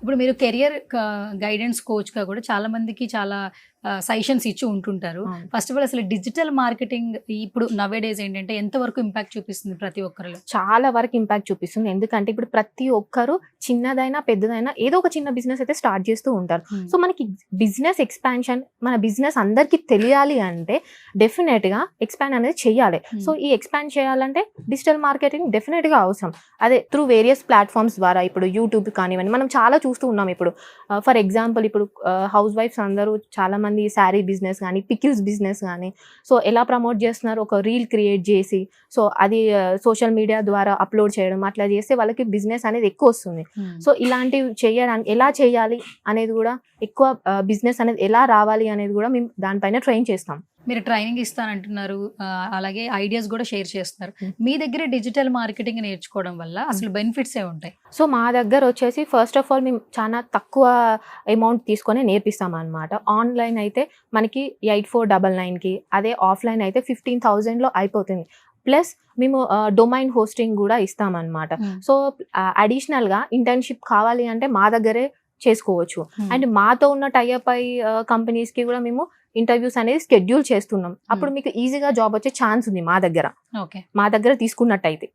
ఇప్పుడు మీరు career guidance కోచ్గా కూడా చాలా మందికి చాలా సజెషన్స్ ఇచ్చి ఉంటుంటారు. అవును. ఫస్ట్ ఆఫ్ ఆల్ అసలు డిజిటల్ మార్కెటింగ్ ఇప్పుడు నవే డేస్ ఏంటంటే ఎంతవరకు ఇంపాక్ట్ చూపిస్తుంది ప్రతి ఒక్కరిలో? చాలా వరకు ఇంపాక్ట్ చూపిస్తుంది. ఎందుకంటే ఇప్పుడు ప్రతి ఒక్కరు చిన్నదైనా, పెద్దదైనా ఏదో ఒక చిన్న బిజినెస్ అయితే స్టార్ట్ చేస్తూ ఉంటారు. సో మనకి బిజినెస్ ఎక్స్పాన్షన్, మన బిజినెస్ అందరికీ తెలియాలి అంటే డెఫినెట్‌గా ఎక్స్పాండ్ అనేది చేయాలి. సో ఈ ఎక్స్పాండ్ చేయాలంటే డిజిటల్ మార్కెటింగ్ డెఫినెట్‌గా అవసరం. అదే త్రూ వేరియస్ ప్లాట్‌ఫామ్స్ ద్వారా ఇప్పుడు యూట్యూబ్ కానివ్వండి, మనం చాలా చూస్తూ ఉన్నాం ఇప్పుడు. ఫర్ ఎగ్జాంపుల్ ఇప్పుడు హౌస్ వైఫ్స్ అందరూ చాలామంది శారీ బిజినెస్ గానీ, పికిల్స్ బిజినెస్ గానీ సో ఎలా ప్రమోట్ చేస్తున్నారు, ఒక రీల్ క్రియేట్ చేసి సో అది సోషల్ మీడియా ద్వారా అప్లోడ్ చేయడం, అట్లా చేస్తే వాళ్ళకి బిజినెస్ అనేది ఎక్కువ వస్తుంది. సో ఇలాంటివి చేయడానికి ఎలా చేయాలి అనేది కూడా ఎక్కువ బిజినెస్ అనేది ఎలా రావాలి అనేది కూడా మేము దానిపైన ట్రైన్ చేస్తాం. మీరు ట్రైనింగ్ ఇస్తానంటున్నారు, అలాగే ఐడియాస్ కూడా షేర్ చేస్తున్నారు. మీ దగ్గర డిజిటల్ మార్కెటింగ్ నేర్చుకోవడం వల్ల అసలు బెనిఫిట్స్ ఏ ఉంటాయి? సో మా దగ్గర వచ్చేసి ఫస్ట్ ఆఫ్ ఆల్ మేము చాలా తక్కువ అమౌంట్ తీసుకొని నేర్పిస్తాం అనమాట. ఆన్లైన్ అయితే మనకి 8499కి, అదే ఆఫ్లైన్ అయితే 15,000లో అయిపోతుంది. ప్లస్ మేము డొమైన్ హోస్టింగ్ కూడా ఇస్తామన్నమాట. సో అడిషనల్గా ఇంటర్న్షిప్ కావాలి అంటే మా దగ్గరే చేసుకోవచ్చు. అండ్ మాతో ఉన్న టైఅప్ అయి కంపెనీస్కి కూడా మేము ఇంటర్వ్యూస్ అనేది షెడ్యూల్ చేస్తున్నాం. అప్పుడు మీకు ఈజీగా జాబ్ వచ్చే ఛాన్స్ ఉంది మా దగ్గర తీసుకున్నట్టయితే.